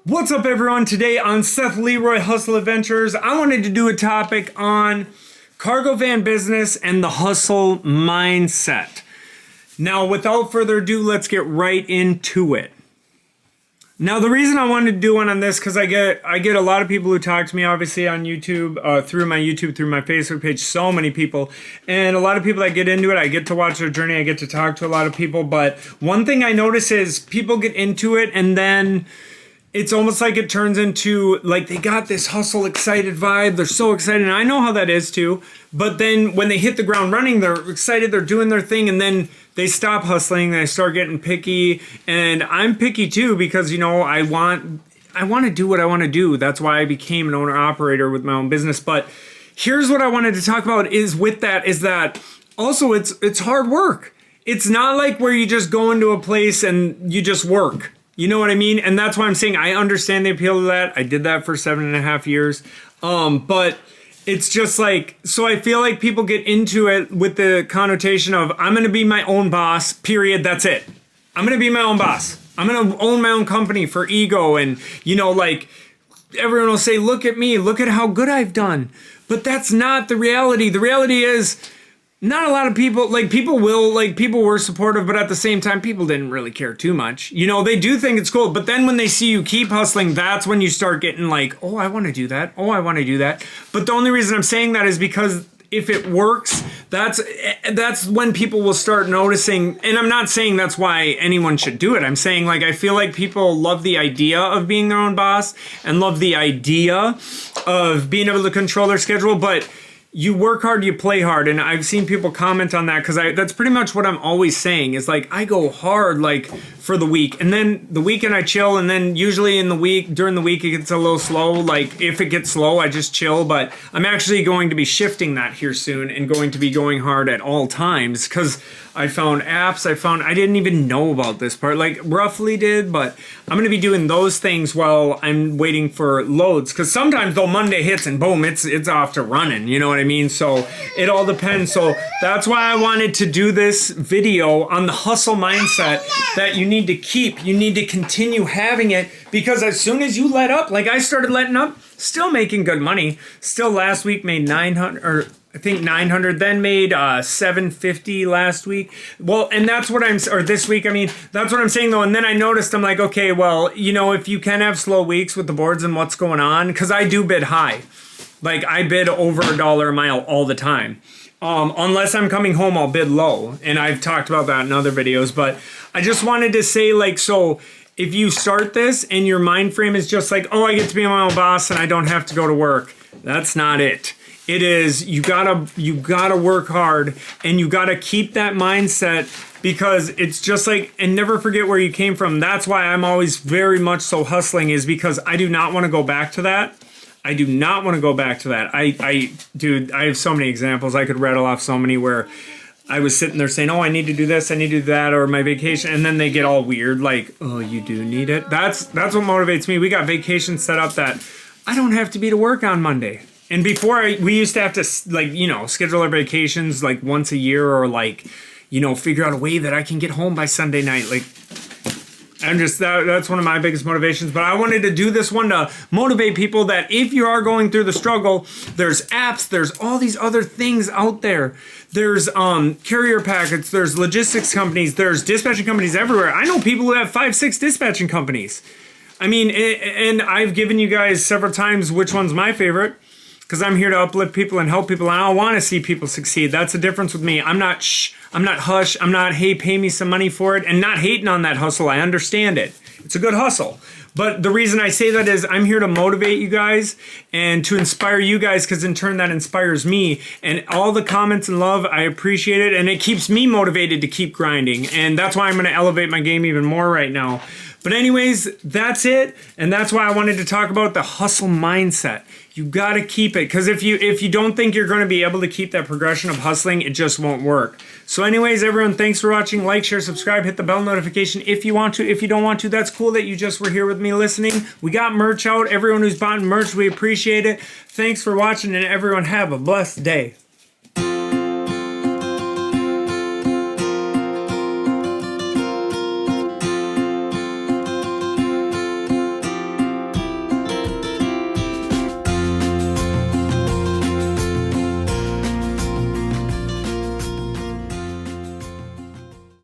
What's up, everyone? Today on Seth Leroy Hustle Adventures, I wanted to do a topic on cargo van business and the hustle mindset. Now, without further ado, let's get right into it. Now, the reason I wanted to do one on this because I get a lot of people who talk to me, obviously on YouTube, through my Facebook page, so many people, and a lot of people that get into it. I get to watch their journey. I get to talk to a lot of people. But one thing I notice is people get into it and then it's almost like it turns into like they got this hustle excited vibe. They're so excited. And I know how that is too. But then when they hit the ground running, they're excited. They're doing their thing. And then they stop hustling. They start getting picky. And I'm picky too because, you know, I want to do what I want to do. That's why I became an owner operator with my own business. But here's what I wanted to talk about is that also it's hard work. It's not like where you just go into a place and you just work. You know what I mean? And that's why I'm saying I understand the appeal of that. I did that for 7.5 years. But it's just like, so I feel like people get into it with the connotation of I'm going to be my own boss, period. That's it. I'm going to be my own boss. I'm going to own my own company for ego. And, you know, like everyone will say, look at me, look at how good I've done. But that's not the reality. The reality is, not a lot of people, people were supportive, but at the same time, people didn't really care too much. You know, they do think it's cool, but then when they see you keep hustling, that's when you start getting like, oh, I want to do that. Oh, I want to do that. But the only reason I'm saying that is because if it works, that's when people will start noticing. And I'm not saying that's why anyone should do it. I'm saying I feel like people love the idea of being their own boss and love the idea of being able to control their schedule, but you work hard, you play hard. And I've seen people comment on that because that's pretty much what I'm always saying is I go hard for the week and then the weekend I chill. And then usually during the week, it gets a little slow. If it gets slow, I just chill. But I'm actually going to be shifting that here soon and going to be going hard at all times because I found apps. I didn't even know about this part, roughly did, but I'm going to be doing those things while I'm waiting for loads. Cause sometimes though Monday hits and boom, it's off to running. You know what I mean? So it all depends. So that's why I wanted to do this video on the hustle mindset that you need to keep. You need to continue having it because as soon as you let up, I started letting up, still making good money. Still last week made 900, I think 900, then made 750 last week. Well, and that's what this week, that's what I'm saying though. And then I noticed, I'm like, okay, well, you know, if you can have slow weeks with the boards and what's going on, because I do bid high. I bid over $1 a mile all the time. Unless I'm coming home, I'll bid low. And I've talked about that in other videos, but I just wanted to say so if you start this and your mind frame is just oh, I get to be my own boss and I don't have to go to work. That's not it. It is, you gotta work hard and you gotta keep that mindset because it's just and never forget where you came from. That's why I'm always very much so hustling is because I do not want to go back to that. I do not want to go back to that. Dude, I have so many examples. I could rattle off so many where I was sitting there saying, oh, I need to do this, I need to do that, or my vacation, and then they get all weird, oh, you do need it? That's what motivates me. We got vacations set up that I don't have to be to work on Monday. And before, we used to have to, schedule our vacations, once a year or, figure out a way that I can get home by Sunday night. That's one of my biggest motivations. But I wanted to do this one to motivate people that if you are going through the struggle, there's apps, there's all these other things out there. There's carrier packets, there's logistics companies, there's dispatching companies everywhere. I know people who have 5-6 dispatching companies. And I've given you guys several times which one's my favorite. Because I'm here to uplift people and help people, and I want to see people succeed. That's the difference with me. I'm not hush, I'm not, hey, pay me some money for it, and not hating on that hustle. I understand it. It's a good hustle. But the reason I say that is I'm here to motivate you guys and to inspire you guys because in turn that inspires me. And all the comments and love, I appreciate it, and it keeps me motivated to keep grinding. And that's why I'm going to elevate my game even more right now. But anyways, that's it. And that's why I wanted to talk about the hustle mindset. You got to keep it because if you don't think you're going to be able to keep that progression of hustling, it just won't work. So anyways, everyone, thanks for watching. Like, share, subscribe, hit the bell notification if you want to. If you don't want to, that's cool that you just were here with me listening. We got merch out. Everyone who's bought merch, we appreciate it. Thanks for watching and everyone have a blessed day.